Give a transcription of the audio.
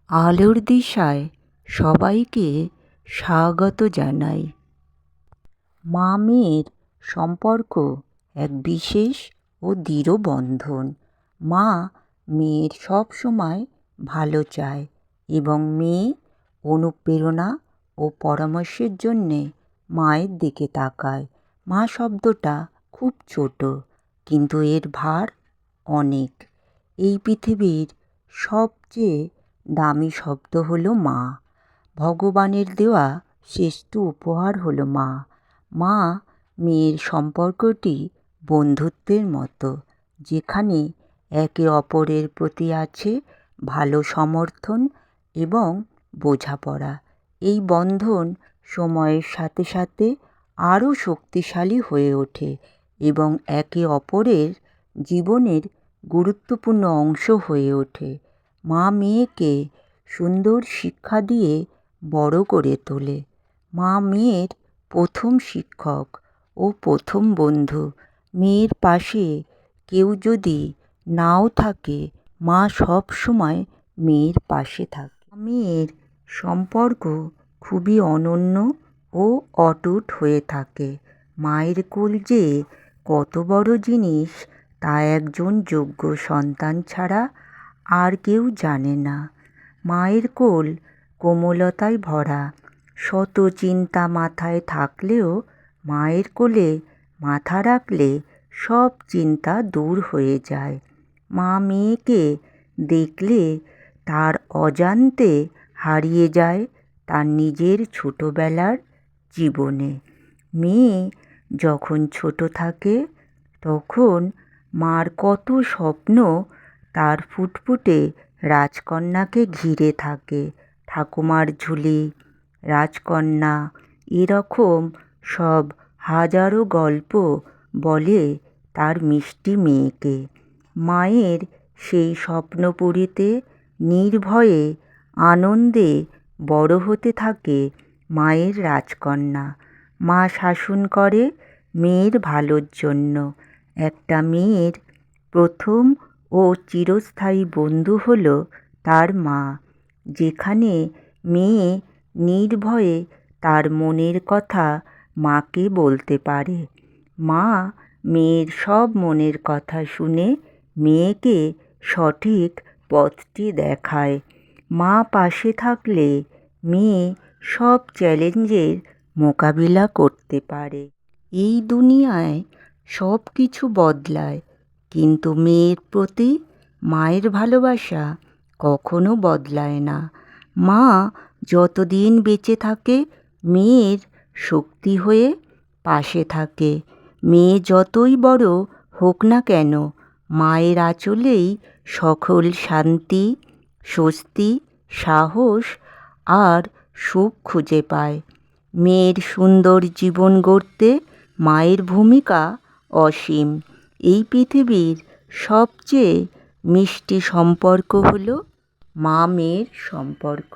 আলোর দিশায় সবাইকে স্বাগত জানাই। মা মেয়ের সম্পর্ক এক বিশেষ ও দৃঢ় বন্ধন। মা মেয়ের সব সময় ভালো চায় এবং মেয়ে অনুপ্রেরণা ও পরামর্শের জন্যে মায়ের দিকে তাকায়। মা শব্দটা খুব ছোট, কিন্তু এর ভার অনেক। এই পৃথিবীর সবচেয়ে দামি শব্দ হলো মা। ভগবানের দেওয়া শ্রেষ্ঠ উপহার হলো মা। মা মেয়ের সম্পর্কটি বন্ধুত্বের মতো, যেখানে একে অপরের প্রতি আছে ভালো সমর্থন এবং বোঝাপড়া। এই বন্ধন সময়ের সাথে সাথে আরও শক্তিশালী হয়ে ওঠে এবং একে অপরের জীবনের গুরুত্বপূর্ণ অংশ হয়ে ওঠে। মা মেয়েকে সুন্দর শিক্ষা দিয়ে বড় করে তোলে। মা মেয়ের প্রথম শিক্ষক ও প্রথম বন্ধু। মেয়ের পাশে কেউ যদি নাও থাকে, মা সব সময় মেয়ের পাশে থাকে। মেয়ের সম্পর্ক খুবই অনন্য ও অটুট হয়ে থাকে। মায়ের কোল যে কত বড় জিনিস তা একজন যোগ্য সন্তান ছাড়া আর কেউ জানে না। মায়ের কোল কোমলতায় ভরা। শত চিন্তা মাথায় থাকলেও মায়ের কোলে মাথা রাখলে সব চিন্তা দূর হয়ে যায়। মা মেয়েকে দেখলে তার অজান্তে হারিয়ে যায় তার নিজের ছোটবেলার জীবনে। মেয়ে যখন ছোট থাকে তখন মার কত স্বপ্ন তার ফুটফুটে রাজকন্যাকে ঘিরে থাকে। ঠাকুমার ঝুলি, রাজকন্যা, এরকম সব হাজারো গল্প বলে তার মিষ্টি মেয়েকে। মায়ের সেই স্বপ্নপুরীতে নির্ভয়ে আনন্দে বড় হতে থাকে মায়ের রাজকন্যা। মা শাসন করে মেয়ের ভালোর জন্য। একটা মেয়ের প্রথম ও চিরস্থায়ী বন্ধু হলো তার মা, যেখানে মেয়ে নির্ভয়ে তার মনের কথা মাকে বলতে পারে। মা মেয়ের সব মনের কথা শুনে মেয়েকে সঠিক পথটি দেখায়। মা পাশে থাকলে মেয়ে সব চ্যালেঞ্জের মোকাবিলা করতে পারে। এই দুনিয়ায় সব কিছু বদলায়, কিন্তু মেয়ের প্রতি মায়ের ভালোবাসা কখনো বদলায় না। মা যতদিন বেঁচে থাকে মেয়ের শক্তি হয়ে পাশে থাকে। মেয়ে যতই বড় হোক না কেন, মায়ের আঁচলেই সকল শান্তি, স্বস্তি, সাহস আর সুখ খুঁজে পায়। মেয়ের সুন্দর জীবন গড়তে মায়ের ভূমিকা অসীম। এই পৃথিবীর সবচেয়ে মিষ্টি সম্পর্ক হলো মা মেয়ের সম্পর্ক।